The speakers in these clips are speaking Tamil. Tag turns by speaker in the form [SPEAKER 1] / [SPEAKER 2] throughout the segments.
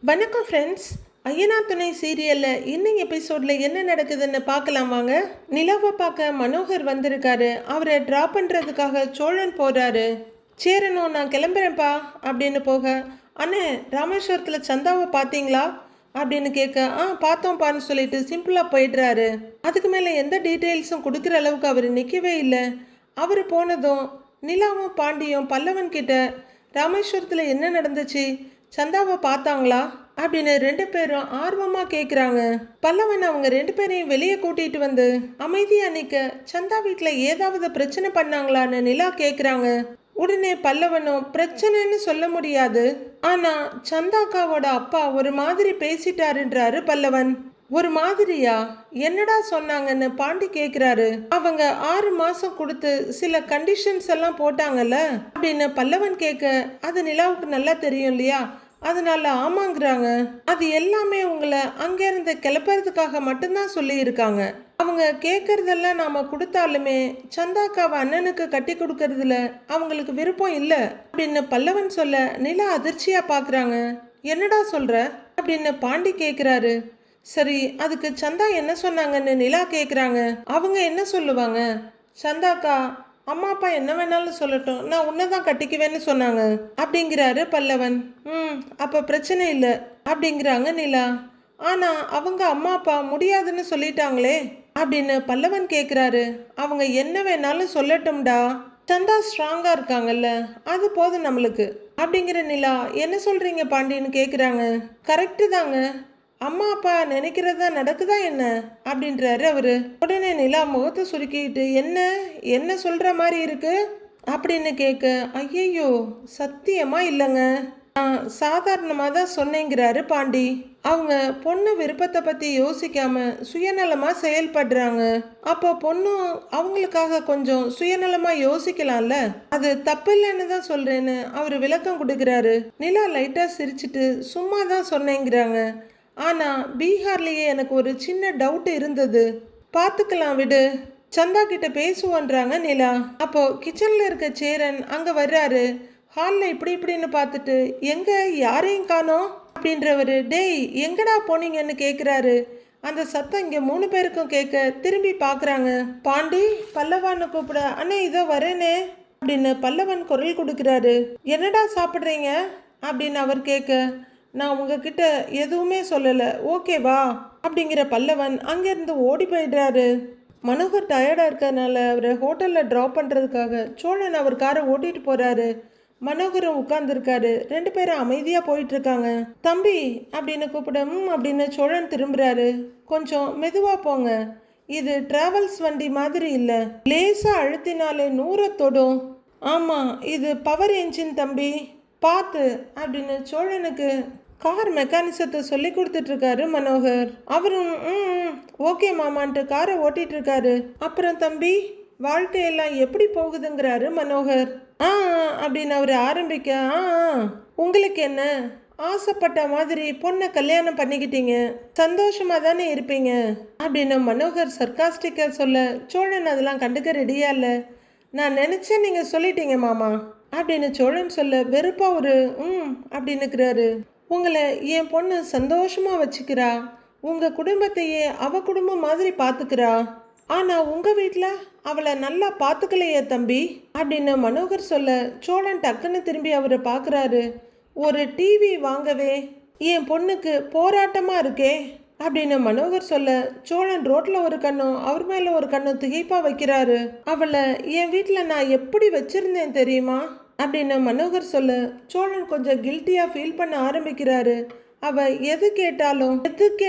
[SPEAKER 1] வணக்கம் ஃப்ரெண்ட்ஸ். ஐயனார் துணை சீரியலில் இன்னும் எபிசோடில் என்ன நடக்குதுன்னு பார்க்கலாம் வாங்க. நிலாவை பார்க்க மனோகர் வந்திருக்காரு. அவரை ட்ராப் பண்ணுறதுக்காக சோழன் போகிறாரு. சேரணும், நான் கிளம்புறேன்ப்பா அப்படின்னு போக, அண்ணே ராமேஸ்வரத்தில் சந்தாவை பார்த்தீங்களா அப்படின்னு கேட்க, பார்த்தோம்ப்பான்னு சொல்லிட்டு சிம்பிளாக போயிடுறாரு. அதுக்கு மேலே எந்த டீட்டெயில்ஸும் கொடுக்குற அளவுக்கு அவர் நிற்கவே இல்லை. அவர் போனதும் நிலாவும் பாண்டியும் பல்லவன் கிட்ட ராமேஸ்வரத்தில் என்ன நடந்துச்சு, சந்தாவை பார்த்தாங்களா அப்படின்னு ரெண்டு பேரும் ஆர்வமாக கேட்குறாங்க. பல்லவன் அவங்க ரெண்டு பேரையும் வெளியே கூட்டிகிட்டு வந்து அமைதியாக நிற்க, சந்தா வீட்டில் ஏதாவது பிரச்சனை பண்ணாங்களான்னு நிலா கேட்குறாங்க. உடனே பல்லவனும் பிரச்சனைன்னு சொல்ல முடியாது, ஆனால் சந்தாக்காவோட அப்பா ஒரு மாதிரி பேசிட்டாருன்றாரு பல்லவன். ஒரு மாதிரியா? என்னடா சொன்னாங்கன்னு பாண்டி கேட்குறாரு. அவங்க 6 மாசம் கொடுத்து சில கண்டிஷன்ஸ் எல்லாம் போட்டாங்கல்ல அப்படின்னு பல்லவன் கேட்க, அது நிலாவுக்கு நல்லா தெரியும் இல்லையா, அதனால ஆமாங்கிறாங்க. அது எல்லாமே உங்களை அங்கேருந்து கிளப்புறதுக்காக மட்டும்தான் சொல்லியிருக்காங்க. அவங்க கேட்கறதெல்லாம் நாம கொடுத்தாலுமே சந்தாக்காவை அண்ணனுக்கு கட்டி கொடுக்கறதுல அவங்களுக்கு விருப்பம் இல்லை அப்படின்னு பல்லவன் சொல்ல, நிலா அதிர்ச்சியா பார்க்குறாங்க. என்னடா சொல்ற அப்படின்னு பாண்டி கேட்குறாரு. சரி, அதுக்கு சந்தா என்ன சொன்னாங்கன்னு நிலா கேட்குறாங்க. அவங்க என்ன சொல்லுவாங்க, சந்தாக்கா அம்மா அப்பா என்ன வேணாலும் சொல்லட்டும், நான் உன்னதான் கட்டிக்குவேன்னு சொன்னாங்க அப்படிங்கிறாரு பல்லவன். அப்ப பிரச்சனை இல்லை அப்படிங்கிறாங்க நிலா. ஆனா அவங்க அம்மா அப்பா முடியாதுன்னு சொல்லிட்டாங்களே அப்படின்னு பல்லவன் கேட்குறாரு. அவங்க என்ன வேணாலும் சொல்லட்டும்டா, சந்தா ஸ்ட்ராங்கா இருக்காங்கல்ல, அது போதும் நம்மளுக்கு அப்படிங்கிற நிலா. என்ன சொல்றீங்க பாண்டின்னு கேட்குறாங்க. கரெக்டு தாங்க, அம்மா அப்பா நினைக்கிறதா நடக்குதா என்ன அப்படின்றாரு அவரு. உடனே நிலா முகத்தை சுருக்கிட்டு, என்ன என்ன சொல்ற மாதிரி இருக்கு அப்படின்னு கேட்க, ஐயையோ சத்தியமா இல்லைங்க, நான் சாதாரணமாக தான் சொன்னேங்கிறாரு பாண்டி. அவங்க பொண்ணு விருப்பத்தை பற்றி யோசிக்காம சுயநலமாக செயல்படுறாங்க. அப்போ பொண்ணும் அவங்களுக்காக கொஞ்சம் சுயநலமாக யோசிக்கலாம்ல, அது தப்பில்லைன்னு தான் சொல்கிறேன்னு அவர் விளக்கம் கொடுக்குறாரு. நிலா லைட்டாக சிரிச்சிட்டு சும்மா தான் சொன்னேங்கிறாங்க. ஆனால் பீகார்லேயே எனக்கு ஒரு சின்ன டவுட் இருந்தது, பார்த்துக்கலாம் விடு, சந்தா கிட்ட பேசுவோன்றாங்க நிலா. அப்போ கிச்சனில் இருக்க சேரன் அங்கே வர்றாரு. ஹாலில் இப்படின்னு பார்த்துட்டு, எங்கே யாரையும் காணோம் அப்படின்றவர், டேய் எங்கடா போனீங்கன்னு கேட்குறாரு. அந்த சத்தம் இங்கே 3 பேருக்கும் கேட்க திரும்பி பார்க்குறாங்க. பாண்டி பல்லவான்னு கூப்பிட, அண்ணே இதோ வரேனே அப்படின்னு பல்லவன் குரல் கொடுக்குறாரு. என்னடா சாப்பிட்றீங்க அப்படின்னு அவர் கேட்க, நான் உங்ககிட்ட எதுவுமே சொல்லலை ஓகேவா அப்படிங்கிற பல்லவன் அங்கேருந்து ஓடி போயிடுறாரு. மனோகர் டயர்டாக இருக்கிறதுனால அவரை ஹோட்டலில் ட்ராப் பண்ணுறதுக்காக சோழன் அவர் காரை ஓட்டிகிட்டு போகிறாரு. மனோகரும் உட்கார்ந்துருக்காரு. 2 பேரும் அமைதியாக போயிட்டுருக்காங்க. தம்பி அப்படின்னு கூப்பிட அப்படின்னு சோழன் திரும்புகிறாரு. கொஞ்சம் மெதுவாக போங்க, இது டிராவல்ஸ் வண்டி மாதிரி இல்லை, லேசாக அழுத்தினாலே 100 தொடும். ஆமாம், இது பவர் என்ஜின் தம்பி, பார்த்து அப்படின்னு சோழனுக்கு கார் மெக்கானிசத்தை சொல்லி கொடுத்துட்ருக்காரு மனோகர். அவரும் ஓகே மாமான்ட்டு காரை ஓட்டிகிட்டு இருக்காரு. அப்புறம் தம்பி வாழ்க்கையெல்லாம் எப்படி போகுதுங்கிறாரு மனோகர். அப்படின்னு அவர் ஆரம்பிக்க, உங்களுக்கு என்ன, ஆசைப்பட்ட மாதிரி பொண்ணை கல்யாணம் பண்ணிக்கிட்டீங்க, சந்தோஷமா தானே இருப்பீங்க அப்படின்னு மனோகர் சர்க்காஸ்டிக்கா சொல்ல, சோழன் அதெல்லாம் கண்டுக்க ரெடியா இல்லை. நான் நினைச்சேன் நீங்க சொல்லிட்டீங்க மாமா அப்படின்னு சோழன் சொல்ல, வெறுப்பா ஒரு அப்படின்னுக்கிறாரு. உங்களை என் பொண்ணு சந்தோஷமா வச்சுக்கிறா, உங்க குடும்பத்தையே அவ குடும்பம் மாதிரி பார்த்துக்கிறா, ஆனா உங்க வீட்டில் அவளை நல்லா பார்த்துக்கலையே தம்பி அப்படின்னு மனோகர் சொல்ல, சோழன் டக்குன்னு திரும்பி அவரை பார்க்குறாரு. ஒரு டிவி வாங்கவே என் பொண்ணுக்கு போராட்டமா இருக்கே அப்படின்னு மனோகர் சொல்ல, சோழன் ரோட்ல ஒரு கண்ணும் அவர் மேல ஒரு கண்ணும் திகைப்பா வைக்கிறாரு. அவளை என் வீட்டில் நான் எப்படி வச்சிருந்தேன் தெரியுமா அப்படின்னு மனோகர் சொல்ல, சோழன் கொஞ்சம் கில்ட்டியா ஃபீல் பண்ண ஆரம்பிக்கிறாரு. அவ எது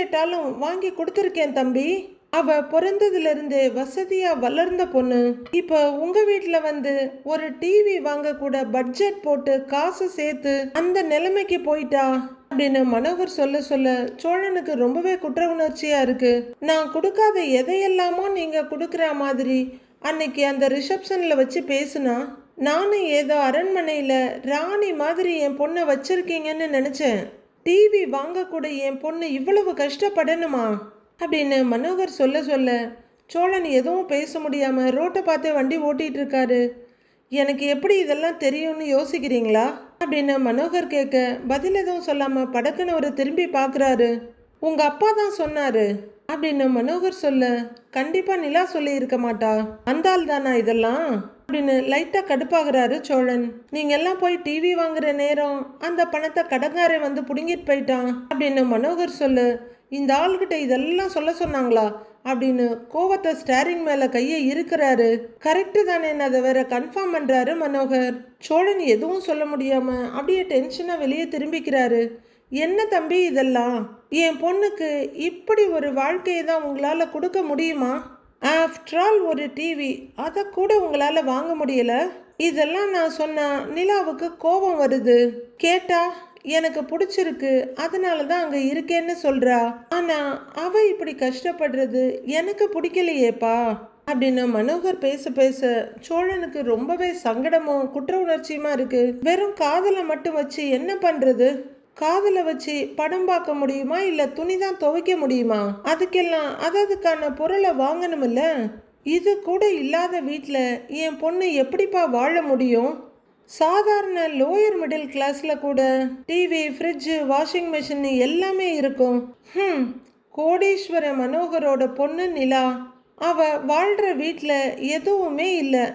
[SPEAKER 1] கேட்டாலும் வாங்கி கொடுத்துருக்கேன் தம்பி, அவ பிறந்ததுல இருந்தே வசதியா வளர்ந்த பொண்ணு, இப்போ உங்க வீட்டுல வந்து ஒரு டிவி வாங்க கூட பட்ஜெட் போட்டு காசு சேர்த்து அந்த நிலைமைக்கு போயிட்டா அப்படின்னு மனோகர் சொல்ல சோழனுக்கு ரொம்பவே குற்ற உணர்ச்சியா இருக்கு. நான் கொடுக்காத எதையெல்லாமோ நீங்க கொடுக்குற மாதிரி அன்னைக்கு அந்த ரிசப்ஷன்ல வச்சு பேசுனா, நானும் ஏதோ அரண்மனையில் ராணி மாதிரி என் பொண்ணை வச்சிருக்கீங்கன்னு நினச்சேன், டிவி வாங்கக்கூட என் பொண்ணு இவ்வளவு கஷ்டப்படணுமா அப்படின்னு மனோகர் சொல்ல சோழன் எதுவும் பேச முடியாமல் ரோட்டை பார்த்து வண்டி ஓட்டிகிட்டு இருக்காரு. எனக்கு எப்படி இதெல்லாம் தெரியும்னு யோசிக்கிறீங்களா அப்படின்னு மனோகர் கேட்க பதில் எதுவும் சொல்லாம படக்குன்னு ஒரு திரும்பி பார்க்குறாரு. உங்க அப்பா தான் சொன்னாரு அப்படின்னு மனோகர் சொல்ல, கண்டிப்பா நிலா சொல்லி இருக்க மாட்டா, அந்த ஆள் தானா இதெல்லாம் அப்படின்னு லைட்டா கடுப்பாகிறாரு சோழன். நீங்க எல்லாம் போய் டிவி வாங்குற நேரம் அந்த பணத்தை கடங்காரன் வந்து புடுங்கிட்டு போயிட்டான் அப்படின்னு மனோகர் சொல்லு. இந்த ஆள்கிட்ட இதெல்லாம் சொல்ல சொன்னாங்களா அப்படின்னு கோவத்தை ஸ்டேரிங் மேல கையை இருக்கிறாரு. கரெக்டு தானே, அதை வேற கன்ஃபார்ம் பண்றாரு மனோகர். சோழன் எதுவும் சொல்ல முடியாம அப்படியே டென்ஷனா வெளியே திரும்பிக்கிறாரு. என்ன தம்பி இதெல்லாம், என் பொண்ணுக்கு இப்படி ஒரு வாழ்க்கையை தான் உங்களால் கொடுக்க முடியுமா? ஆஃப்டர் ஆல் ஒரு டிவி, அதை கூட உங்களால் வாங்க முடியல. இதெல்லாம் நான் சொன்னா நிலாவுக்கு கோபம் வருது. கேட்டா எனக்கு பிடிச்சிருக்கு அதனால தான் அங்கே இருக்கேன்னு சொல்றா. ஆனா அவ இப்படி கஷ்டப்படுறது எனக்கு பிடிக்கலையேப்பா அப்படின்னு மனோகர் பேச பேச சோழனுக்கு ரொம்பவே சங்கடமும் குற்ற உணர்ச்சியுமா இருக்கு. வெறும் காதலை மட்டும் வச்சு என்ன பண்றது? காதலை வச்சு படம் பார்க்க முடியுமா இல்ல துணி தான் துவைக்க முடியுமா? அதுக்கெல்லாம் அதுக்கான பொருளை வாங்கணும்ல. இது கூட இல்லாத வீட்டில் என் பொண்ணு எப்படிப்பா வாழ முடியும்? சாதாரண லோயர் மிடில் கிளாஸ்ல கூட டிவி, ஃப்ரிட்ஜு, வாஷிங் மிஷின் எல்லாமே இருக்கும். கோடீஸ்வர மனோகரோட பொண்ணு நிலா, அவ வாழ்ற வீட்டில் எதுவுமே இல்லை.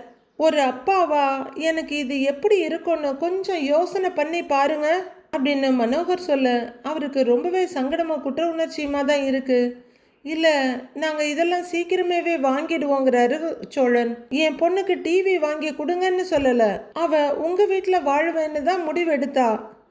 [SPEAKER 1] ஒரு அப்பாவா எனக்கு இது எப்படி இருக்கும்னு கொஞ்சம் யோசனை பண்ணி பாருங்க அப்படின்னு மனோகர் சொல்ல, அவருக்கு ரொம்பவே சங்கடமாக குற்ற உணர்ச்சியுமா தான் இருக்கு. இல்லை, நாங்கள் இதெல்லாம் சீக்கிரமேவே வாங்கிடுவோங்கிறாரு சோழன். என் பொண்ணுக்கு டிவி வாங்கி கொடுங்கன்னு சொல்லலை, அவ உங்கள் வீட்டில் வாழ்வேன்னு தான் முடிவெடுத்தா.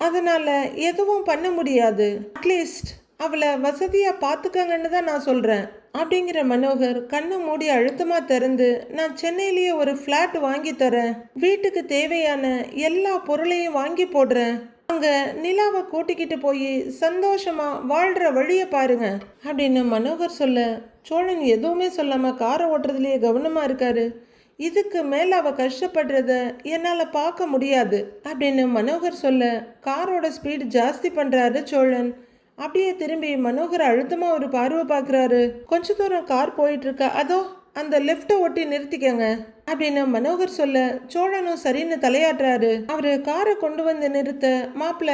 [SPEAKER 1] அதனால எதுவும் பண்ண முடியாது. அட்லீஸ்ட் அவளை வசதியாக பார்த்துக்கங்கன்னு தான் நான் சொல்கிறேன் அப்படிங்கிற மனோகர் கண்ணை மூடி அழுத்தமாக திறந்து, நான் சென்னையிலேயே ஒரு ஃப்ளாட் வாங்கி தரேன், வீட்டுக்கு தேவையான எல்லா பொருளையும் வாங்கி போடுறேன், அங்கே நிலாவை கூட்டிக்கிட்டு போய் சந்தோஷமா வாழ்கிற வழியை பாருங்க அப்படின்னு மனோகர் சொல்ல, சோழன் எதுவுமே சொல்லாமல் காரை ஓட்டுறதுலேயே கவனமாக இருக்காரு. இதுக்கு மேலே அவள் கஷ்டப்படுறத என்னால் பார்க்க முடியாது அப்படின்னு மனோகர் சொல்ல, காரோட ஸ்பீடு ஜாஸ்தி பண்ணுறாரு சோழன். அப்படியே திரும்பி மனோகர் அழுத்தமாக ஒரு பார்வை பார்க்குறாரு. கொஞ்ச தூரம் கார் போயிட்டுருக்க, அதோ அந்த லெஃப்டை ஒட்டி நிறுத்திக்கங்க அப்படின்னு மனோகர் சொல்ல, சோழனும் சரின்னு தலையாட்டுறாரு. அவரு காரை கொண்டு வந்து நிறுத்த, மாப்பிள்ள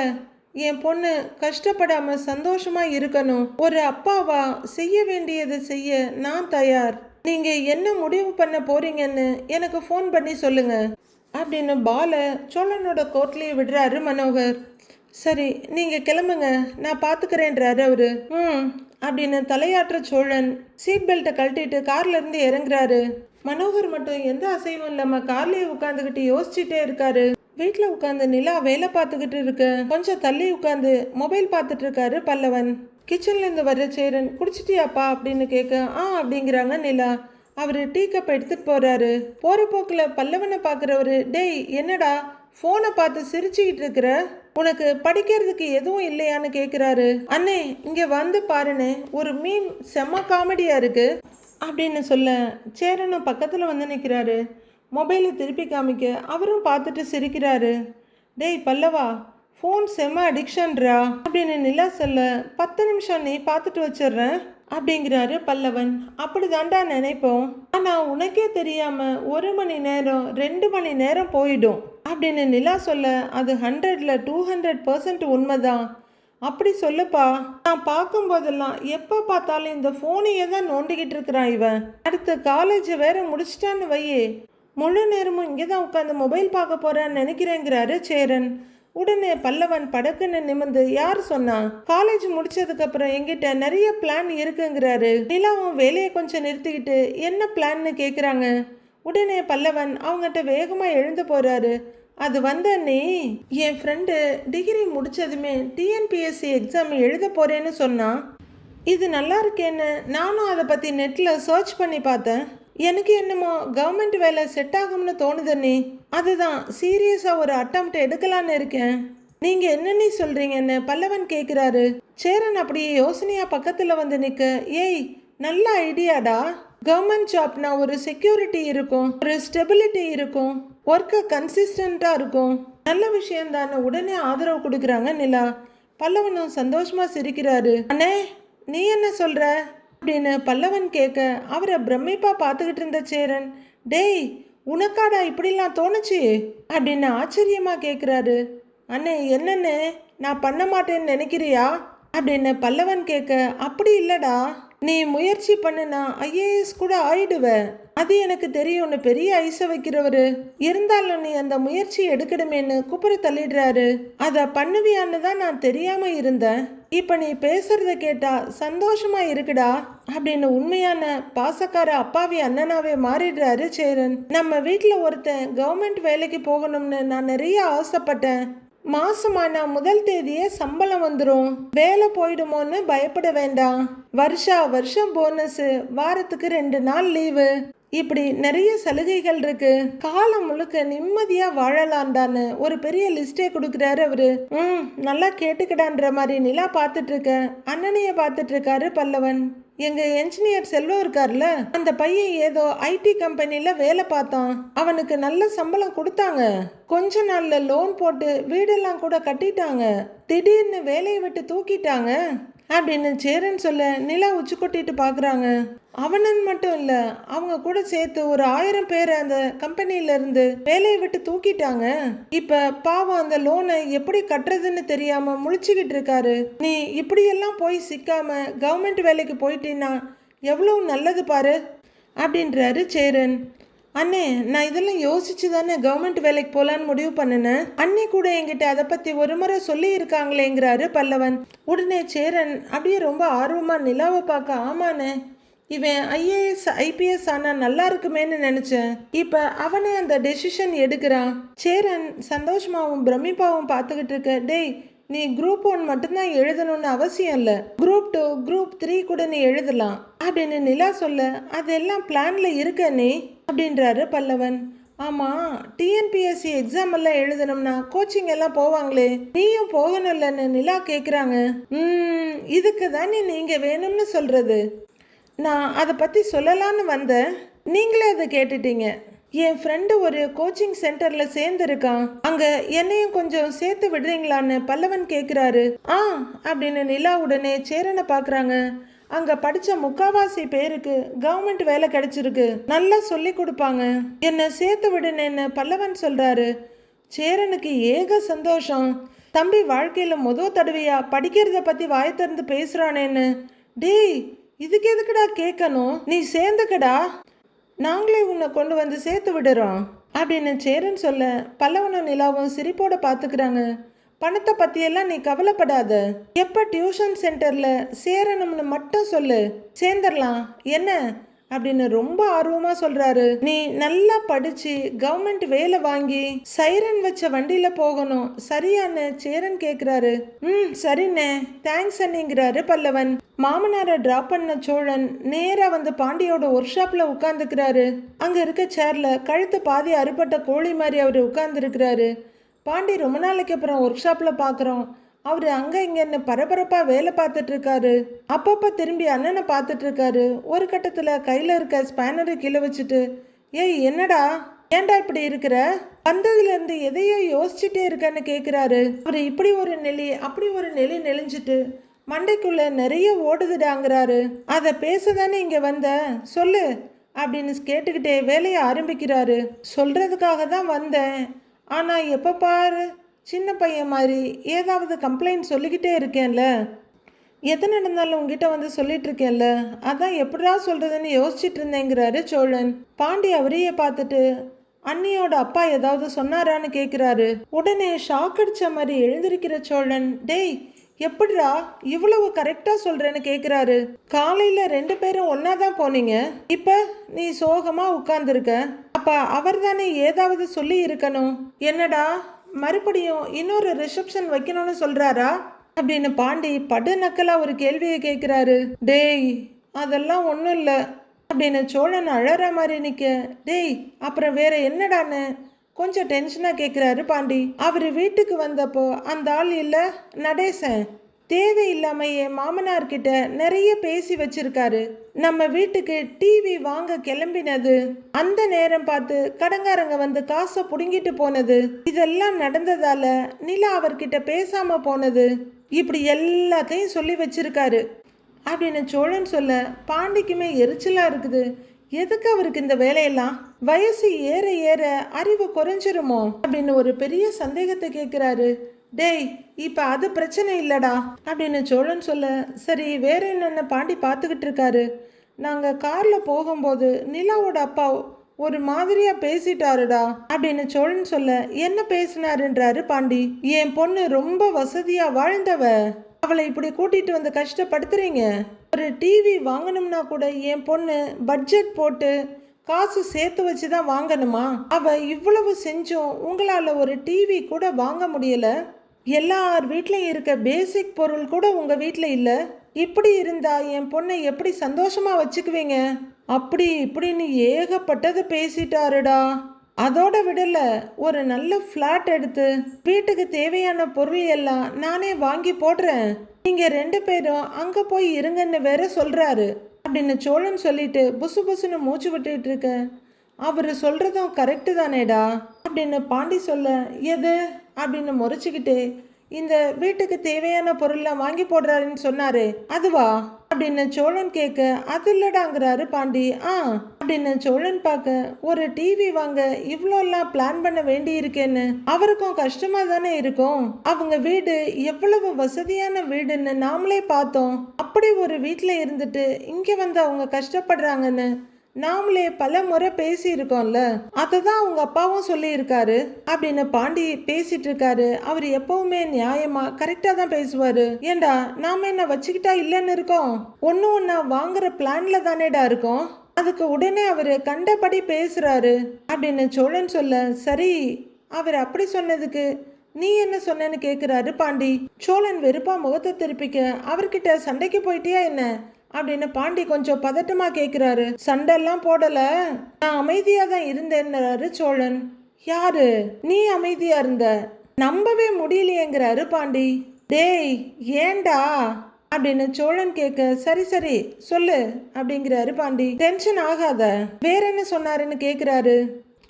[SPEAKER 1] என் பொண்ணு கஷ்டப்படாம சந்தோஷமா இருக்கணும், ஒரு அப்பாவா செய்ய வேண்டியதை செய்ய நான் தயார், நீங்க என்ன முடிவு பண்ண போறீங்கன்னு எனக்கு ஃபோன் பண்ணி சொல்லுங்க அப்படின்னு பாலை சோழனோட கோர்ட்லேயே விடுறாரு மனோகர். சரி நீங்க கிளம்புங்க, நான் பார்த்துக்கிறேன்றாரு அவரு. அப்படின்னு தலையாற்ற சோழன் சீட் பெல்ட்டை கழட்டிட்டு கார்ல இருந்து இறங்குறாரு. மனோகர் மட்டும் எந்த அசைவும் இல்லாம கார்லயே உட்காந்துக்கிட்டு யோசிச்சுட்டே இருக்காரு. வீட்டில் உட்காந்து நிலா வேலை பார்த்துக்கிட்டு இருக்கு. கொஞ்சம் தள்ளி உட்காந்து மொபைல் பார்த்துட்டு இருக்காரு பல்லவன். கிச்சன்ல இருந்து வர்ற சேரன் குடிச்சிட்டியாப்பா அப்படின்னு கேட்க, அப்படிங்கிறாங்க நிலா. அவரு டீ கப் எடுத்துட்டு போறாரு. போற போக்குல பல்லவனை பார்க்குறவரு, டேய் என்னடா ஃபோனை பார்த்து சிரிச்சுக்கிட்டு இருக்கிற, உனக்கு படிக்கிறதுக்கு எதுவும் இல்லையான்னு கேட்குறாரு. அண்ணே இங்கே வந்து பாருண்ணே, ஒரு மீன் செம்ம காமெடியாக இருக்கு அப்படின்னு சொல்ல, சேரனும் பக்கத்தில் வந்து நிற்கிறாரு. மொபைலை திருப்பி காமிக்க அவரும் பார்த்துட்டு சிரிக்கிறாரு. டேய் பல்லவா, ஃபோன் செம்ம அடிக்ஷன்ரா அப்படின்னு நிலா சொல்ல, 10 நிமிஷம் நீ பார்த்துட்டு வச்சிடுறேன் அப்படிங்கிறாரு பல்லவன். அப்படி தாண்டா நினைப்போம், ஆனால் உனக்கே தெரியாம 1 மணி நேரம் 2 மணி நேரம் போயிடும் அப்படின்னு நிலா சொல்ல, அது 100ல் 200% உண்மைதான். அப்படி சொல்லுப்பா, நான் பார்க்கும்போதெல்லாம் எப்போ பார்த்தாலும் இந்த ஃபோனையே தான் நோண்டிக்கிட்டு இருக்கிறான் இவன். அடுத்து காலேஜ் வேற முடிச்சிட்டான்னு வையே, முழு நேரமும் இங்கே தான் உட்காந்து மொபைல் பார்க்க போறான்னு நினைக்கிறேங்கிறாரு சேரன். உடனே பல்லவன் படக்குன்னு நிமிர்ந்து, யார் சொன்னா, காலேஜ் முடிச்சதுக்கு அப்புறம் எங்கிட்ட நிறைய பிளான் இருக்குங்கிறாரு. நிலாவும் வேலையை கொஞ்சம் நிறுத்திக்கிட்டு என்ன பிளான்னு கேட்குறாங்க. உடனே பல்லவன் அவங்ககிட்ட வேகமா எழுந்து போறாரு. அது நீ என் ஃப்ரெண்டு டிகிரி முடிச்சதுமே டிஎன்பிஎஸ்சி எக்ஸாம் எழுத போறேன்னு சொன்னா, இது நல்லா இருக்கேன்னு நானும் அதை பற்றி நெட்டில் சர்ச் பண்ணி பார்த்தேன். எனக்கு என்னமோ கவர்மெண்ட் வேலை செட் ஆகும்னு தோணுதண்ணே, அதுதான் சீரியஸாக ஒரு அட்டம்ப்ட் எடுக்கலான்னு இருக்கேன். நீங்கள் என்னன்னு சொல்கிறீங்கன்னு பல்லவன் கேட்குறாரு. சேரன் அப்படியே யோசனையாக பக்கத்தில் வந்து நிற்க, ஏய் நல்ல ஐடியாடா, கவர்மெண்ட் ஜாப்னா ஒரு செக்யூரிட்டி இருக்கும், ஒரு ஸ்டெபிலிட்டி இருக்கும், ஒர்க்கு கன்சிஸ்டண்ட்டாக இருக்கும், நல்ல விஷயம்தான்னு உடனே ஆதரவு கொடுக்குறாங்க நிலா. பல்லவனும் சந்தோஷமாக சிரிக்கிறாரு. அண்ணே நீ என்ன சொல்கிற அப்படின்னு பல்லவன் கேட்க, அவரை பிரமிப்பா பார்த்துக்கிட்டு இருந்த சேரன், டேய் உனக்காடா இப்படிலாம் தோணுச்சு அப்படின்னு ஆச்சரியமாக கேட்குறாரு. அண்ணே என்னண்ணே, நான் பண்ண மாட்டேன்னு நினைக்கிறியா அப்படின்னு பல்லவன் கேட்க, அப்படி இல்லடா, நீ முயற்சி பண்ணுனா ஐஏஎஸ் கூட ஆயிடுவ, அது எனக்கு தெரியும்னு பெரிய ஐச வைக்கிறவரு. இருந்தாலும் நீ அந்த முயற்சி எடுக்கணுமேன்னு குப்புற தள்ளிடுறாரு. அத பண்ணுவியான்னு தான் நான் தெரியாம இருந்தேன். இப்ப நீ பேசுறத கேட்டா சந்தோஷமா இருக்குடா அப்படின்னு உண்மையான பாசக்கார அப்பாவி அண்ணனாவே மாறிடுறாரு சேரன். நம்ம வீட்டுல ஒருத்தன் கவர்மெண்ட் வேலைக்கு போகணும்னு நான் நிறைய ஆசைப்பட்டேன். மாசமான முதல் தேதியே சம்பளம் வந்துடும், வேலை போயிடுமோன்னு பயப்பட வேண்டாம். வருஷம் போனஸ், வாரத்துக்கு 2 நாள் லீவு, இப்படி நிறைய சலுகைகள் இருக்கு. காலம் முழுக்க நிம்மதியா வாழலாம்டான்னு ஒரு பெரிய லிஸ்டே கொடுக்குறாரு அவரு. நல்லா கேட்டுக்கிடான்ற மாதிரி நிலா பார்த்துட்டு இருக்க அண்ணனைய பார்த்துட்டு இருக்காரு பல்லவன். எங்க என்ஜினியர் செல்வம் இருக்கார்ல, அந்த பையன் ஏதோ ஐடி கம்பெனில வேலை பார்த்தான். அவனுக்கு நல்ல சம்பளம் கொடுத்தாங்க. கொஞ்ச நாள்ல லோன் போட்டு வீடெல்லாம் கூட கட்டிட்டாங்க. திடீர்னு வேலையை விட்டு தூக்கிட்டாங்க அப்படின்னு சேரன் சொல்ல நிலா உச்சி கொட்டிட்டு பாக்குறாங்க. அவனன் மட்டும் இல்ல, அவங்க கூட சேர்த்து ஒரு 1000 பேர் அந்த கம்பெனில இருந்து வேலையை விட்டு தூக்கிட்டாங்க. இப்ப பாவம் அந்த லோனை எப்படி கட்டுறதுன்னு தெரியாம முழிச்சுக்கிட்டு இருக்காரு. நீ இப்படியெல்லாம் போய் சிக்காம கவர்மெண்ட் வேலைக்கு போயிட்டீன்னா எவ்வளவு நல்லது பாரு அப்படின்றாரு சேரன். அண்ணே, நான் இதெல்லாம் யோசிச்சு தானே கவர்மெண்ட் வேலைக்கு போகலான்னு முடிவு பண்ணினேன். அண்ணே கூட என்கிட்ட அதை பற்றி ஒரு முறை சொல்லி இருக்காங்களேங்கிறாரு பல்லவன். உடனே சேரன் அப்படியே ரொம்ப ஆர்வமாக நிலாவை பார்க்க, ஆமாண்ணே, இவன் ஐஏஎஸ் ஐபிஎஸ் ஆனால் நல்லா இருக்குமேன்னு நினச்சேன். இப்போ அவனே அந்த டெசிஷன் எடுக்கிறான். சேரன் சந்தோஷமாகவும் பிரமிப்பாகவும் பார்த்துக்கிட்டு இருக்க, டேய், நீ குரூப் 1 மட்டும்தான் எழுதணும்னு அவசியம் இல்லை, குரூப் 2 குரூப் 3 கூட நீ எழுதலாம் அப்படின்னு நிலா சொல்ல, அதெல்லாம் பிளான்ல இருக்க நீ அப்படின்றாரு பல்லவன். ஆமா, டிஎன்பிஎஸ்சி எக்ஸாம் எல்லாம் எழுதணும்னா கோச்சிங் எல்லாம் போவாங்களே, நீயும் போகணும்லன்னு நிலா கேக்குறாங்க. இதுக்கு தானே நீங்க வேணும்னு சொல்றது. நான் அதை பத்தி சொல்லலான்னு வந்தேன், நீங்களே அதை கேட்டுட்டீங்க. என் ஃப்ரெண்டு ஒரு கோச்சிங் சென்டர்ல சேர்ந்துருக்கான், அங்க என்னையும் கொஞ்சம் சேர்த்து விடுறீங்களான்னு பல்லவன் கேக்குறாரு. அப்படின்னு நிலா உடனே சேரனை பாக்குறாங்க. அங்க படிச்ச முக்காவாசி பேருக்கு கவர்மெண்ட் வேலை கிடைச்சிருக்கு, நல்லா சொல்லி கொடுப்பாங்க, என்ன சேர்த்து விடுனேன்னு பல்லவன் சொல்றாரு. சேரனுக்கு ஏக சந்தோஷம். தம்பி வாழ்க்கையில முதல் தடவையா படிக்கிறத பத்தி வாய் திறந்து பேசுறானேன்னு. டேய், இதுக்கு எதுக்குடா கேட்கணும், நீ சேர்ந்துக்கடா, நாங்களே உன்னை கொண்டு வந்து சேர்த்து விடுறோம் அப்படின்னு சேரன் சொல்ல, பல்லவனும் நிலாவும் சிரிப்போட பார்த்துக்கிறாங்க. பணத்தை பற்றியெல்லாம் நீ கவலைப்படாத, எப்போ டியூஷன் சென்டரில் சேரணும்னு மட்டும் சொல்லு, சேர்ந்துடலாம் என்ன அப்படின்னு ரொம்ப ஆர்வமாக சொல்கிறாரு. நீ நல்லா படித்து கவர்மெண்ட் வேலை வாங்கி சைரன் வச்ச வண்டியில் போகணும், சரியான்னு சேரன் கேட்குறாரு. சரிண்ணே, தேங்க்ஸ் அண்ணிங்கிறாரு பல்லவன். மாமனாரை டிராப் பண்ண சோழன் நேராக வந்து பாண்டியோட ஒர்க் ஷாப்பில் உட்காந்துக்கிறாரு. அங்கே இருக்க சேரில் கழுத்து பாதி அறுபட்ட கோழி மாதிரி அவர் உட்கார்ந்துருக்கிறாரு. பாண்டி ரொம்ப நாளைக்கு அப்புறம் ஒர்க் ஷாப்பில் பார்க்குறோம். அவர் அங்கே இங்கன்னு பரபரப்பாக வேலை பார்த்துட்டு இருக்காரு. அப்பப்போ திரும்பி அண்ணனை பார்த்துட்டு இருக்காரு. ஒரு கட்டத்தில் கையில் இருக்க ஸ்பேனரை கீழே வச்சுட்டு, ஏய் என்னடா, ஏன்டா இப்படி இருக்கிற, வந்ததுலேருந்து எதையோ யோசிச்சுட்டே இருக்கன்னு கேட்குறாரு. அவர் இப்படி ஒரு நெளி அப்படி ஒரு நெளி நெளிஞ்சிட்டு மண்டைக்குள்ள நிறைய ஓடுதுடாங்கிறாரு. அதை பேசதானே இங்கே வந்த, சொல்லு அப்படின்னு கேட்டுக்கிட்டே வேலையை ஆரம்பிக்கிறாரு. சொல்கிறதுக்காக தான் வந்தேன், ஆனால் எப்போ பாரு சின்ன பையன் மாதிரி ஏதாவது கம்ப்ளைண்ட் சொல்லிக்கிட்டே இருக்கேன்ல, எது நடந்தாலும் உங்ககிட்ட வந்து சொல்லிட்டு இருக்கேன்ல, அதான் எப்படா சொல்கிறதுன்னு யோசிச்சுட்டு இருந்தேங்கிறாரு சோழன். பாண்டி அவரையே பார்த்துட்டு, அண்ணியோட அப்பா ஏதாவது சொன்னாரான்னு கேட்குறாரு. உடனே ஷாக் அடித்த மாதிரி எழுந்திருக்கிற சோழன், டேய் எப்படிடா இவ்வளவு கரெக்டாக சொல்கிறேன்னு கேட்குறாரு. காலையில் 2 பேரும் ஒன்றா தான் போனீங்க, இப்போ நீ சோகமாக உட்கார்ந்துருக்க, அப்போ அவர் தானே ஏதாவது சொல்லி இருக்கணும். என்னடா மறுபடியும் இன்னொரு ரிசப்ஷன் வைக்கணும்னு சொல்கிறாரா அப்படின்னு பாண்டி படு நக்கலாக ஒரு கேள்வியை கேட்குறாரு. டேய் அதெல்லாம் ஒன்றும் இல்லை அப்படின்னு சோழன் அழற மாதிரி நிற்க, டேய் அப்புறம் வேற என்னடான்னு கொஞ்சம் டென்ஷனாக கேட்குறாரு பாண்டி. அவர் வீட்டுக்கு வந்தப்போ அந்த ஆள் இல்லை நடேசன், தேவையில்லாம என் மாமனார்கிட்ட நிறைய பேசி வச்சிருக்காரு. நம்ம வீட்டுக்கு டிவி வாங்க கிளம்பினது, அந்த நேரம் பார்த்து கடங்காரங்க வந்து காசை புடுங்கிட்டு போனது, இதெல்லாம் நடந்ததால நிலா அவர்கிட்ட பேசாம போனது, இப்படி எல்லாத்தையும் சொல்லி வச்சிருக்காரு அப்படின்னு சோழன் சொல்ல, பாண்டிக்குமே எரிச்சலா இருக்குது. எதுக்கு அவருக்கு இந்த வேலையெல்லாம், வயசு ஏற ஏற அறிவு குறைஞ்சிருமோ அப்படின்னு ஒரு பெரிய சந்தேகத்தை கேட்குறாரு. டேய், இப்ப அது பிரச்சனை இல்லடா அப்படின்னு சோழன் சொல்ல, சரி வேற என்னென்ன பாண்டி பார்த்துக்கிட்டு இருக்காரு. நாங்க கார்ல போகும்போது நிலாவோட அப்பா ஒரு மாதிரியா பேசிட்டாருடா அப்படின்னு சோழன் சொல்ல, என்ன பேசினாருன்றாரு பாண்டி. என் பொண்ணு ரொம்ப வசதியா வாழ்ந்தவ, அவளை இப்படி கூட்டிட்டு வந்து கஷ்டப்படுத்துறீங்க. ஒரு டிவி வாங்கணும்னா கூட என் பொண்ணு பட்ஜெட் போட்டு காசு சேர்த்து வச்சு தான் வாங்கணுமா? அவ இவ்வளவு செஞ்சும் உங்களால ஒரு டிவி கூட வாங்க முடியல. எல்லார் வீட்லயும் இருக்க பேசிக் பொருள் கூட உங்க வீட்ல இல்ல. இப்படி இருந்தா என் பொண்ணை எப்படி சந்தோஷமா வச்சுக்குவீங்க? அப்படி இப்படின்னு ஏகப்பட்டது பேசிட்டாருடா. அதோட விடல, ஒரு நல்ல ஃப்ளாட் எடுத்து வீட்டுக்கு தேவையான பொருள் எல்லாம் நானே வாங்கி போடுறேன், நீங்க 2 பேரும் அங்க போய் இருங்கன்னு வேற சொல்றாரு அப்படின்னு சோழன் சொல்லிட்டு புசு புசுன்னு மூச்சு விட்டுட்டு இருக்க. அவர் சொல்றதும் கரெக்டு தானேடா அப்படின்னு பாண்டி சொல்ல, எது அப்படின்னு முறைச்சிக்கிட்டு, இந்த வீட்டுக்கு தேவையான பொருள்லாம் வாங்கி போடுறாருன்னு சொன்னாரு அதுவா அப்படின்னு சோழன் கேட்க, அது இல்லடாங்கிறாரு பாண்டி. அப்படின்னு சோழன் பார்க்க, ஒரு டிவி வாங்க இவ்வளோலாம் பிளான் பண்ண வேண்டி இருக்கேன்னு அவருக்கும் கஷ்டமா தானே இருக்கும். அவங்க வீடு எவ்வளவு வசதியான வீடுன்னு நாமளே பார்த்தோம். அப்படி ஒரு வீட்டில் இருந்துட்டு இங்கே வந்து அவங்க கஷ்டப்படுறாங்கன்னு நாமளே பல முறை பேசியிருக்கோம்ல, அதை தான் அவங்க அப்பாவும் சொல்லியிருக்காரு அப்படின்னு பாண்டி பேசிட்டு இருக்காரு. அவர் எப்பவுமே நியாயமா கரெக்டா தான் பேசுவாரு. ஏண்டா நாம என்ன வச்சுக்கிட்டா இல்லைன்னு இருக்கோம், ஒன்னா வாங்குற பிளான்ல தானேடா இருக்கோம். அதுக்கு உடனே அவரு கண்டபடி பேசுறாரு அப்படின்னு சோழன் சொல்ல, சரி அவர் அப்படி சொன்னதுக்கு நீ என்ன சொன்னேன்னு கேக்குறாரு பாண்டி. சோழன் வெறுப்பா முகத்தை திருப்பிக்க, அவர்கிட்ட சண்டைக்கு போயிட்டியா என்ன அப்படின்னு பாண்டி கொஞ்சம் பதட்டமா கேட்கிறாரு. சண்டெல்லாம் போடல, நான் அமைதியா தான் இருந்தேன்னுறாரு சோழன். யாரு நீ அமைதியா இருந்த? நம்பவே முடியலையேங்கிறாரு பாண்டி. டேய் ஏண்டா அப்படின்னு சோழன் கேட்க, சரி சரி சொல்லு அப்படிங்கிறாரு பாண்டி. டென்ஷன் ஆகாத, வேற என்ன சொன்னாருன்னு கேக்குறாரு.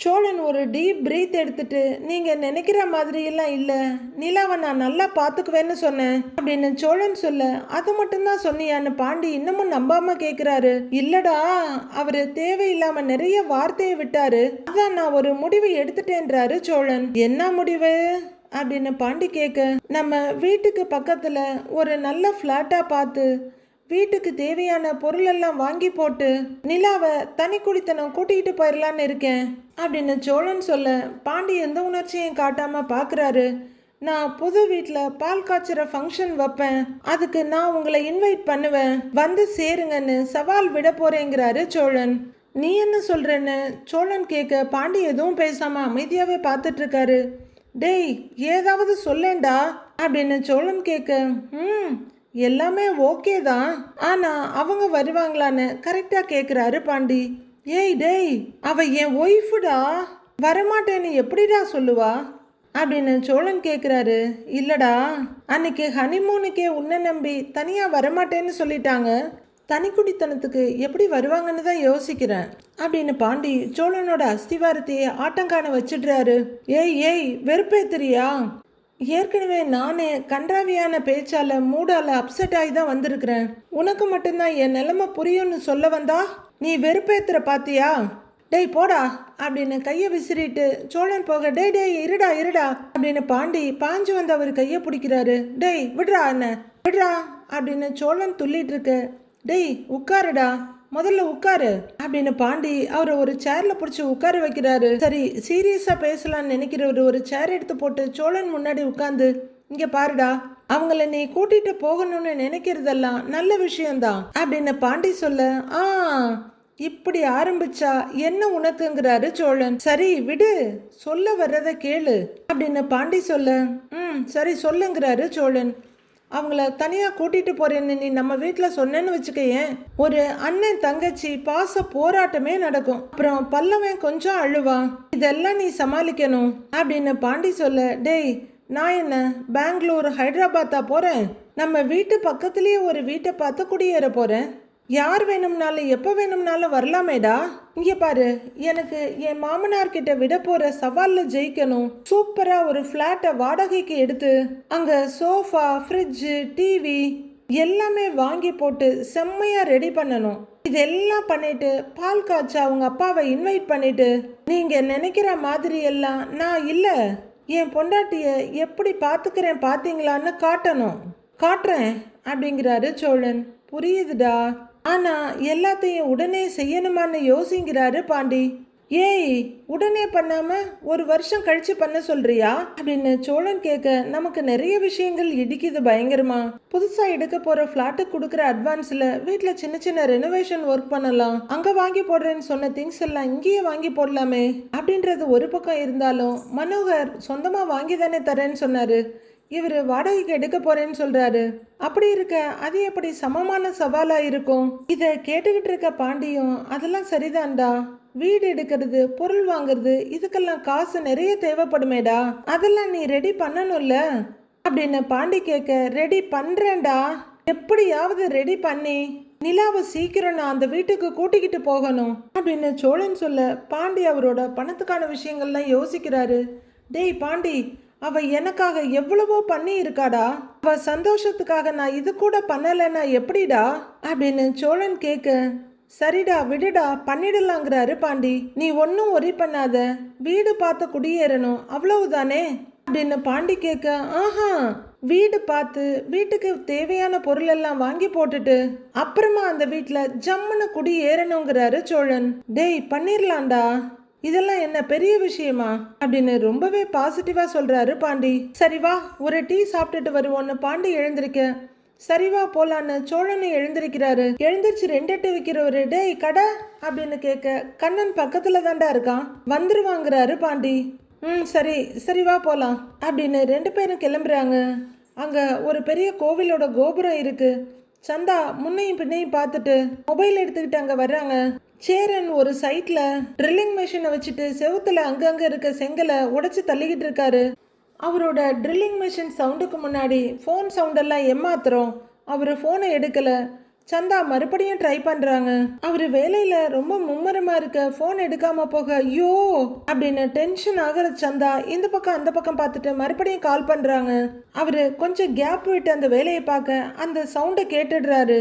[SPEAKER 1] சோழன் ஒரு டீப் பிரீத் எடுத்துட்டு, நீங்க நினைக்கிற மாதிரி எல்லாம் இல்ல, நிலாவை நான் நல்லா பாத்துக்குவேன்னு சொன்னேன் அப்படின்னு சோழன் சொல்ல, அது மட்டும்தான் சொன்னியான்னு பாண்டி இன்னமும் நம்பாம கேக்குறாரு. இல்லடா, அவரு தேவையில்லாம நிறைய வார்த்தையை விட்டாரு, அதான் நான் ஒரு முடிவு எடுத்துட்டேன்றாரு சோழன். என்ன முடிவு அப்படின்னு பாண்டி கேட்க, நம்ம வீட்டுக்கு பக்கத்துல ஒரு நல்ல ஃப்ளாட்டா பார்த்து வீட்டுக்கு தேவையான பொருளெல்லாம் வாங்கி போட்டு நிலாவை தனி குடித்தனம் கூட்டிகிட்டு போயிடலான்னு இருக்கேன் அப்படின்னு சோழன் சொல்ல, பாண்டி எந்த உணர்ச்சியும் காட்டாம பார்க்குறாரு. நான் புது வீட்டில் பால் காய்ச்சுற ஃபங்க்ஷன் வைப்பேன், அதுக்கு நான் உங்களை இன்வைட் பண்ணுவேன், வந்து சேருங்கன்னு சவால் விட போறேங்கிறாரு சோழன். நீ என்ன சொல்றேன்னு சோழன் கேட்க, பாண்டி எதுவும் பேசாம அமைதியாவே பார்த்துட்டு இருக்காரு. டேய் ஏதாவது சொல்லேண்டா அப்படின்னு சோழன் கேட்க, எல்லாமே ஓகே தான், ஆனா அவங்க வருவாங்களான்னு கரெக்டா கேக்குறாரு பாண்டி. ஏய் டேய், அவ என் ஒய்ஃபுடா, வரமாட்டேன்னு எப்படிடா சொல்லுவா அப்படின்னு சோழன் கேக்குறாரு. இல்லடா, அன்னைக்கு ஹனிமூனுக்கே உன்னை நம்பி தனியா வரமாட்டேன்னு சொல்லிட்டாங்க, தனிக்குடித்தனத்துக்கு எப்படி வருவாங்கன்னு தான் யோசிக்கிறேன் அப்படின்னு பாண்டி சோழனோட அஸ்திவாரத்தையே ஆட்டங்காண வச்சிடுறாரு. ஏய் ஏய் வெறுப்பேத்திரியா? ஏற்கனவே நானே கன்றாவியான பேச்சால மூடால அப்செட் ஆகி தான் வந்திருக்கிறேன். உனக்கு மட்டும்தான் என் நிலைமை புரியும்னு சொல்ல வந்தா நீ வெறுப்பேத்துற பாத்தியா? டேய் போடா அப்படின்னு கையை விசிறிட்டு சோழன் போக, டேய் டேய் இருடா இருடா அப்படின்னு பாண்டி பாஞ்சு வந்து அவர் கையை பிடிக்கிறாரு. டேய் விடுறா என்ன விடுறா அப்படின்னு சோழன் துள்ளிட்டு இருக்கு. டேய் உட்காருடா, முதல்ல உட்காரு அப்படின்னு பாண்டி அவரை ஒரு சேர்ல பிடிச்சி உட்கார வைக்கிறாரு. சரி சீரியஸா பேசலாம்னு நினைக்கிறவர் ஒரு சேர் எடுத்து போட்டு சோழன் முன்னாடி உட்காந்து, இங்க பாருடா, அவங்கள நீ கூட்டிட்டு போகணும்னு நினைக்கிறதெல்லாம் நல்ல விஷயம்தான் அப்படின்னு பாண்டி சொல்ல, இப்படி ஆரம்பிச்சா என்ன உனக்குங்கிறாரு சோழன். சரி விடு, சொல்ல வர்றத கேளு அப்படின்னு பாண்டி சொல்ல, சரி சொல்லுங்கிறாரு சோழன். அவங்கள தனியாக கூட்டிகிட்டு போகிறேன்னு நீ நம்ம வீட்டில் சொன்னேன்னு வச்சுக்கையேன், ஒரு அண்ணன் தங்கச்சி பாச போராட்டமே நடக்கும். அப்புறம் பல்லவன் கொஞ்சம் அழுவான், இதெல்லாம் நீ சமாளிக்கணும் அப்படின்னு பாண்டி சொல்ல, டேய் நான் என்ன பெங்களூர் ஹைதராபாத்தா போகிறேன், நம்ம வீட்டு பக்கத்துலேயே ஒரு வீட்டை பார்த்து குடியேற போகிறேன், யார் வேணும்னாலும் எப்போ வேணும்னாலும் வரலாமேடா. இங்க பாரு, எனக்கு என் மாமனார் கிட்ட விட போற சவால்ல ஜெயிக்கணும். சூப்பரா ஒரு ஃபிளாட்டை வாடகைக்கு எடுத்து அங்க சோஃபா, ஃப்ரிட்ஜ், டிவி எல்லாமே வாங்கி போட்டு செம்மையா ரெடி பண்ணணும். இதெல்லாம் பண்ணிட்டு பால் காய்ச்ச அவங்க அப்பாவை இன்வைட் பண்ணிட்டு, நீங்க நினைக்கிற மாதிரி எல்லாம் நான் இல்ல, என் பொண்டாட்டிய எப்படி பார்த்துக்கிறேன் பார்த்தீங்களான்னு காட்டணும். காட்டுறேன் அப்படிங்கிறாரு சோழன். புரியுதுடா, ஆனா எல்லாத்தையும் உடனே செய்யணுமான்னு யோசிங்கிறாரு பாண்டி. ஏய், உடனே பண்ணாம ஒரு வருஷம் கழிச்சு பண்ண சொல்றியா அப்படின்னு சோழன் கேட்க, நமக்கு நிறைய விஷயங்கள் இடிக்குது பயங்கரமா. புதுசா எடுக்க போற பிளாட்டுக்கு கொடுக்குற அட்வான்ஸ்ல வீட்டுல சின்ன சின்ன ரெனோவேஷன் ஒர்க் பண்ணலாம். அங்க வாங்கி போடுறேன்னு சொன்ன திங்ஸ் எல்லாம் இங்கேயே வாங்கி போடலாமே அப்படின்றது ஒரு பக்கம் இருந்தாலும், மனோகர் சொந்தமா வாங்கி தானே தரேன்னு சொன்னாரு. இவர் வாடகைக்கு எடுக்க போறேன்னு சொல்றாரு. அப்படி இருக்க அது எப்படி சமமான சவாலா இருக்கும்? இத கேட்டுக்கிட்டு இருக்க பாண்டியும், அதெல்லாம் சரிதான்டா, வீடு எடுக்கிறது, பொருள் வாங்குறது, இதுக்கெல்லாம் காசு நிறைய தேவைப்படுமேடா, அதெல்லாம் நீ ரெடி பண்ணணும்ல அப்படின்னு பாண்டி கேட்க, ரெடி பண்றேன்டா, எப்படியாவது ரெடி பண்ணி நிலாவை சீக்கிரம் நான் அந்த வீட்டுக்கு கூட்டிக்கிட்டு போகணும் அப்படின்னு சோழன் சொல்ல, பாண்டி அவரோட பணத்துக்கான விஷயங்கள்லாம் யோசிக்கிறாரு. டேய் பாண்டி, அவ எனக்காக எவ்வளவோ பண்ணி இருக்காடா, அவ சந்தோஷத்துக்காக நான் இது கூட பண்ணலைன்னா எப்படிடா அப்படின்னு சோழன் கேட்க, சரிடா விடுடா பண்ணிடலாங்கிறாரு பாண்டி. நீ ஒன்னும் ஒரி பண்ணாத, வீடு பார்த்து குடியேறணும் அவ்வளவுதானே அப்படின்னு பாண்டி கேட்க, ஆஹா, வீடு பார்த்து வீட்டுக்கு தேவையான பொருள் எல்லாம் வாங்கி போட்டுட்டு அப்புறமா அந்த வீட்டுல ஜம்முன்னு குடியேறணுங்கிறாரு சோழன். டேய் பண்ணிரலாம்டா, இதெல்லாம் என்ன பெரிய விஷயமா அப்படின்னு ரொம்பவே பாசிட்டிவா சொல்றாரு பாண்டி. சரி வா, ஒரு டீ சாப்பிட்டுட்டு வருவோன்னு பாண்டி எழுந்திருக்க, சரிவா போலான்னு சோழனை எழுந்திருக்கிறாரு. எழுந்திருச்சு 2 எட்டு விற்கிறவரு, டேய் கடை அப்படின்னு கேட்க, கண்ணன் பக்கத்துல தாண்டா இருக்கான், வந்துருவாங்கிறாரு பாண்டி. சரி சரிவா போலாம் அப்படின்னு 2 பேரும் கிளம்புறாங்க. அங்க ஒரு பெரிய கோவிலோட கோபுரம் இருக்கு. சந்தா முன்னையும் பின்னையும் பார்த்துட்டு மொபைல் எடுத்துக்கிட்டு அங்க வர்றாங்க. சேரன் ஒரு சைட்ல ட்ரில்லிங் மெஷினை வச்சுட்டு செவுத்துல அங்கங்க இருக்க செங்கலை உடைச்சு தள்ளிக்கிட்டு இருக்காரு. அவரோட ட்ரில்லிங் மெஷின் சவுண்டுக்கு முன்னாடி ஃபோன் சவுண்டெல்லாம் ஏமாத்துறோம். அவர் ஃபோனை எடுக்கல. சந்தா மறுபடியும் ட்ரை பண்றாங்க. அவரு வேலையில ரொம்ப மும்மரமா இருக்க ஃபோன் எடுக்காம போக, ஐயோ அப்படின்னு டென்ஷன் ஆகிற சந்தா இந்த பக்கம் அந்த பக்கம் பார்த்துட்டு மறுபடியும் கால் பண்றாங்க. அவரு கொஞ்சம் கேப் விட்டு அந்த வேலையை பார்க்க அந்த சவுண்டை கேட்டுடுறாரு.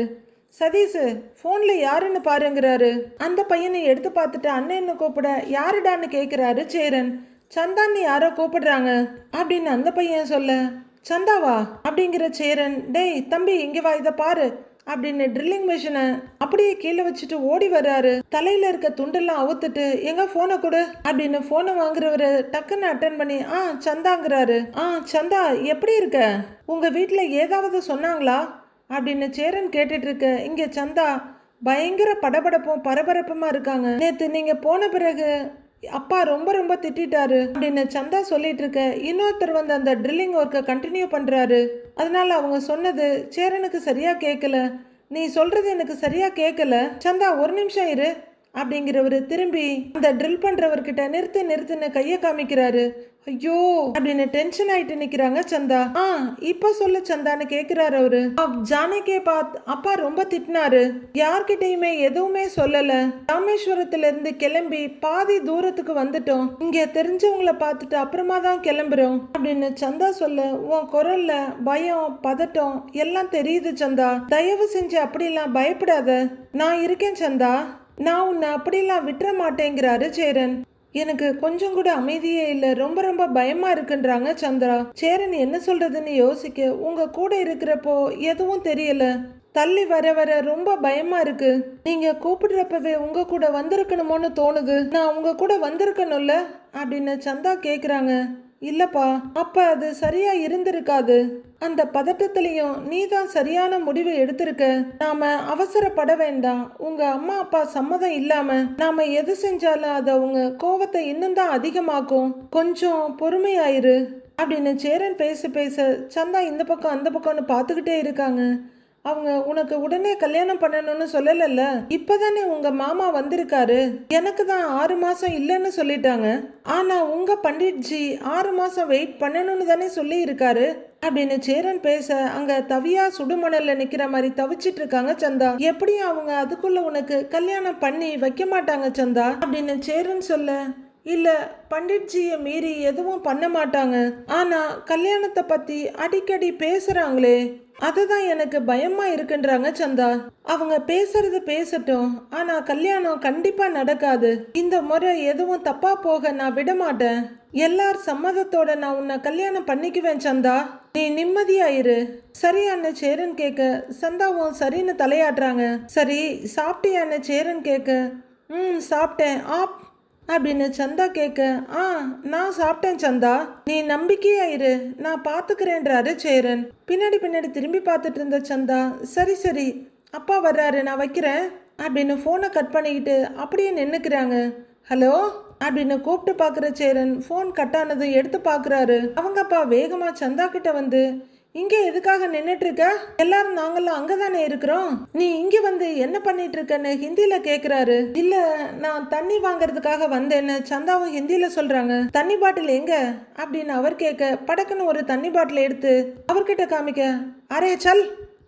[SPEAKER 1] சதீஷ் ஃபோன்ல யாருன்னு பாருங்கிறாரு. அந்த பையனை எடுத்து பார்த்துட்டு அண்ணன்னு கூப்பிட, யாருடான்னு கேட்குறாரு சேரன். சந்தான்னு யாரோ கூப்பிடுறாங்க அப்படின்னு அந்த பையன் சொல்ல, சந்தாவா அப்படிங்கிற சேரன், டேய் தம்பி இங்கே வா, இதை பாரு அப்படின்னு ட்ரில்லிங் மிஷினை அப்படியே கீழே வச்சுட்டு ஓடி வர்றாரு. தலையில இருக்க துண்டெல்லாம் அவுத்துட்டு, எங்க போனை கொடு அப்படின்னு போனை வாங்குறவரு டக்குன்னு அட்டன் பண்ணி, சந்தாங்கிறாரு. சந்தா எப்படி இருக்க, உங்க வீட்டுல ஏதாவது சொன்னாங்களா அப்படின்னு சேரன் கேட்டுட்டு இருக்க, இங்க சந்தா பயங்கர படபடப்பும் பரபரப்புமா இருக்காங்க. நேத்து நீங்க போன பிறகு அப்பா ரொம்ப ரொம்ப திட்டாரு அப்படின்னு சந்தா சொல்லிட்டு இருக்க, இன்னொருத்தர் வந்து அந்த ட்ரில்லிங் ஒர்க்கை கண்டினியூ பண்றாரு. அதனால அவங்க சொன்னது சேரனுக்கு சரியா கேட்கல. நீ சொல்றது எனக்கு சரியா கேட்கல சந்தா, ஒரு நிமிஷம் இரு அப்படிங்கிறவரு திரும்பி அந்த ட்ரில் பண்றவர்கிட்ட நிறுத்துன்னு கையை காமிக்கிறாரு. ஐயோ அப்படின்னு டென்ஷன் ஆயிட்டு நிக்கிறாங்க சந்தா. இப்ப சொல்ல சந்தான்னு கேக்குறாரு அவரு. ஜானகியை பார்த்து அப்பா ரொம்ப திட்டினாரு, யார்கிட்டயுமே எதுவுமே சொல்லல, ராமேஸ்வரத்துல இருந்து கிளம்பி பாதி தூரத்துக்கு வந்துட்டோம், இங்க தெரிஞ்சவங்களை பார்த்துட்டு அப்புறமா தான் கிளம்புறோம் அப்படின்னு சந்தா சொல்ல, உன் குரல்ல பயம் பதட்டம் எல்லாம் தெரியுது சந்தா, தயவு செஞ்சு அப்படிலாம் பயப்படாத, நான் இருக்கேன் சந்தா, நான் உன்னை அப்படிலாம் விட்டுற மாட்டேங்கிறாரு சேரன். எனக்கு கொஞ்சம் கூட அமைதியே இல்லை, ரொம்ப ரொம்ப பயமா இருக்குன்றாங்க சந்திரா. சேரன் என்ன சொல்றதுன்னு யோசிக்க, உங்க கூட இருக்கிறப்போ எதுவும் தெரியல, தள்ளி வர வர ரொம்ப பயமா இருக்கு, நீங்க கூப்பிடுறப்பவே உங்க கூட வந்திருக்கணுமோன்னு தோணுது, நான் உங்க கூட வந்திருக்கணும்ல அப்படின்னு சந்தா கேக்குறாங்க. இல்லப்பா, அப்ப அது சரியா இருந்திருக்காது, அந்த பதட்டத்திலையும் நீ தான் சரியான முடிவை எடுத்திருக்க, நாம அவசரப்பட வேண்டாம், உங்க அம்மா அப்பா சம்மதம் இல்லாம நாம எது செஞ்சாலும் அதை உங்க கோவத்தை இன்னும் தான் அதிகமாக்கும், கொஞ்சம் பொறுமையாயிரு அப்படின்னு சேரன் பேச சந்தா இந்த பக்கம் அந்த பக்கம்னு பார்த்துக்கிட்டே இருக்காங்க. அவங்க உனக்கு உடனே கல்யாணம் பண்ணணும்னு சொல்லலல்ல, இப்பதானே உங்க மாமா வந்திருக்காரு, எனக்கு தான் 6 மாசம் இல்லைன்னு சொல்லிட்டாங்க, ஆனா உங்க பண்டிட்ஜி 6 மாசம் வெயிட் பண்ணணும்னு தானே சொல்லி இருக்காரு அப்படின்னு சேரன் பேச, அங்க தவியா சுடுமணல்ல நிக்கிற மாதிரி தவிச்சிட்டு இருக்காங்க சந்தா. எப்படியும் அவங்க அதுக்குள்ள உனக்கு கல்யாணம் பண்ணி வைக்க மாட்டாங்க சந்தா அப்படின்னு சேரன் சொல்ல, இல்ல பண்டிட்ஜியை மீறி எதுவும் பண்ண மாட்டாங்க, ஆனா கல்யாணத்தை பத்தி அடிக்கடி பேசுறாங்களே அதுதான் எனக்கு பயமா இருக்குன்றாங்க சந்தா. அவங்க பேசுறது பேசட்டும், ஆனா கல்யாணம் கண்டிப்பா நடக்காது, இந்த முறை எதுவும் தப்பா போக நான் விட மாட்டேன் எல்லார் சம்மதத்தோட நான் உன்னை கல்யாணம் பண்ணிக்குவேன் சந்தா, நீ நிம்மதியாயிரு. சரியான்னு சேரன் கேட்க சந்தாவும் சரின்னு தலையாட்டுறாங்க. சரி சாப்பிட்டியான்னு சேரன் கேட்க சாப்பிட்டேன் ஆப் அப்படின்னு சந்தா கேட்க நான் சாப்பிட்டேன் சந்தா, நீ நம்பிக்கையாயிரு, நான் பார்த்துக்கிறேன்றாரு சேரன். பின்னாடி பின்னாடி திரும்பி பார்த்துட்டு இருந்த சந்தா சரி சரி அப்பா வர்றாரு நான் வைக்கிறேன் அப்படின்னு ஃபோனை கட் பண்ணிக்கிட்டு அப்படியே நின்றுக்கிறாங்க. ஹலோ அப்படின்னு கூப்பிட்டு பார்க்குற சேரன் ஃபோன் கட் ஆனதும் எடுத்து பார்க்குறாரு. அவங்க அப்பா வேகமாக சந்தா கிட்ட வந்து இங்கே எதுக்காக நின்றுட்டு இருக்க, எல்லாரும் நாங்கெல்லாம் அங்கே தானே இருக்கிறோம், நீ இங்கே வந்து என்ன பண்ணிட்டு இருக்கன்னு ஹிந்தியில் கேட்குறாரு. இல்லை நான் தண்ணி வாங்கறதுக்காக வந்தேன்னு சந்தாவும் ஹிந்தியில் சொல்கிறாங்க. தண்ணி பாட்டில் எங்க அப்படின்னு அவர் கேட்க படக்குன்னு ஒரு தண்ணி பாட்டில் எடுத்து அவர்கிட்ட காமிக்க அரே சல்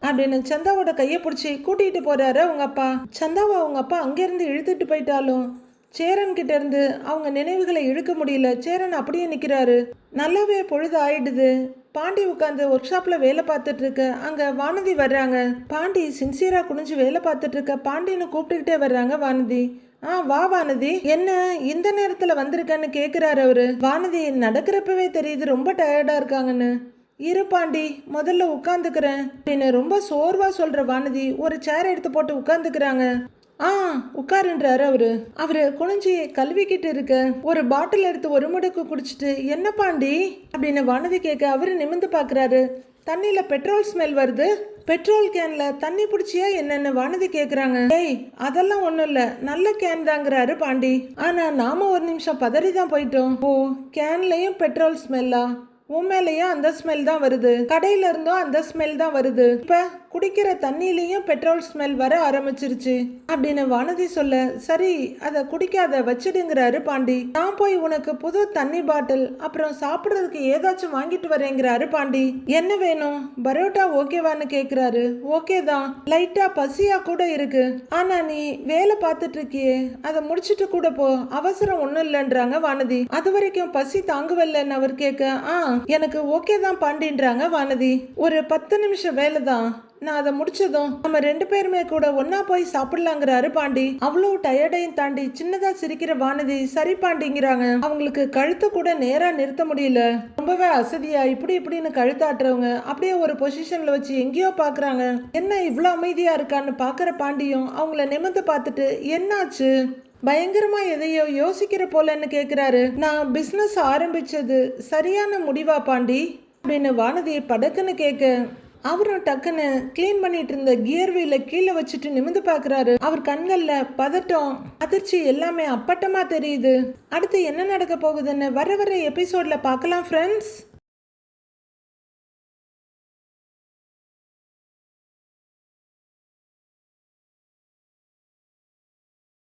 [SPEAKER 1] அப்படின்னு சந்தாவோட கையை பிடிச்சி கூட்டிகிட்டு போகிறாரு அவங்க அப்பா. சந்தாவை அவங்க அப்பா அங்கேருந்து இழுத்துட்டு போயிட்டாலும் சேரன் கிட்ட இருந்து அவங்க நினைவுகளை இழுக்க முடியல. சேரன் அப்படியே நிற்கிறாரு. நல்லாவே பொழுது ஆயிடுது. பாண்டி உட்காந்து ஒர்க் ஷாப்பில் வேலை பார்த்துட்டு இருக்க அங்கே வானதி வர்றாங்க. பாண்டி சின்சியராக குனிஞ்சு வேலை பார்த்துட்டு இருக்க பாண்டின்னு கூப்பிட்டுக்கிட்டே வர்றாங்க வானதி. வா வானதி, என்ன இந்த நேரத்தில் வந்திருக்கன்னு கேட்குறாரு அவரு. வானதி நடக்கிறப்பவே தெரியுது ரொம்ப டயர்டாக இருக்காங்கன்னு. இரு பாண்டி முதல்ல உட்காந்துக்கிறேன் அப்படின்னு ரொம்ப சோர்வா சொல்ற வானதி ஒரு சேர் எடுத்து போட்டு உட்காந்துக்கிறாங்க. உட்காருன்றாரு அவரு குனிஞ்சி கழுவிக்கிட்டு இருக்க ஒரு பாட்டில் எடுத்து ஒரு முடுக்கு குடிச்சிட்டு என்ன பாண்டி அப்படின்னு வானதி கேட்க அவரு நிமிந்து பாக்குறாரு. தண்ணியில பெட்ரோல் ஸ்மெல் வருது, பெட்ரோல் கேன்ல தண்ணி பிடிச்சியா என்னன்னு வானதி கேக்குறாங்க. ஏய் அதெல்லாம் ஒண்ணும் இல்ல, நல்ல கேன் தாங்கிறாரு பாண்டி. ஆனா நாம ஒரு நிமிஷம் பதறிதான் போயிட்டோம். ஓ கேன்லயும் பெட்ரோல் ஸ்மெல்லா, உன் மேலேயும் அந்த ஸ்மெல் தான் வருது, கடையில இருந்தும் அந்த ஸ்மெல் தான் வருது, இப்ப குடிக்கிற தண்ணியிலையும் பெட்ரோல் ஸ்மெல் வர ஆரம்பிச்சிருச்சு அப்படின்னு வானதி சொல்ல சரி அதை குடிக்காத வச்சிடுங்கிறாரு பாண்டி. நான் போய் உனக்கு புது தண்ணி பாட்டில் அப்புறம் சாப்பிட்றதுக்கு ஏதாச்சும் வாங்கிட்டு வரேங்கிறாரு பாண்டி. என்ன வேணும், பரோட்டா ஓகேவான்னு கேக்குறாரு. ஓகே தான், லைட்டா பசியா கூட இருக்கு, ஆனா நீ வேலை பார்த்துட்டு இருக்கியே அதை முடிச்சிட்டு கூட போ, அவசரம் ஒன்றும் இல்லைன்றாங்க வானதி. அது வரைக்கும் பசி தாங்குவல்லன்னு அவர் கேட்க எனக்கு ஓகே தான் பாண்டின்றாங்க வானதி. ஒரு 10 நிமிஷம் வேலை தான், நான் அதை முடிச்சதும் நம்ம 2 பேருமே கூட ஒன்னா போய் சாப்பிடலாங்கிறாரு பாண்டி. அவ்வளோ டயர்டையும் தாண்டி சின்னதா சிரிக்கிற வானதி சரி பாண்டிங்கிறாங்க. அவங்களுக்கு கழுத்து கூட நேரா நிறுத்த முடியல. ரொம்பவே அசதியா இப்படி இப்படின்னு கழுத்தாட்டுறவங்க அப்படியே ஒரு பொசிஷன்ல வச்சு எங்கேயோ பாக்குறாங்க. என்ன இவ்வளோ அமைதியா இருக்கான்னு பாக்குற பாண்டியும் அவங்கள நிமிர்ந்து பார்த்துட்டு என்னாச்சு பயங்கரமா எதையோ யோசிக்கிற போலன்னு கேக்குறாரு. நான் பிசினஸ் ஆரம்பிச்சது சரியான முடிவா பாண்டி அப்படின்னு வானதியை படக்குன்னு கேட்க அவரும் டக்குன்னு கிளீன் பண்ணிட்டு இருந்த கியர் வீல கீழே வச்சுட்டு நிமிந்து பாக்குறாரு. அவர் கண்கள்ல பதட்டம் அதிர்ச்சி எல்லாமே அப்பட்டமா தெரியுது. அடுத்து என்ன நடக்க போகுதுன்னு வர எபிசோட்ல பார்க்கலாம் ஃப்ரெண்ட்ஸ்.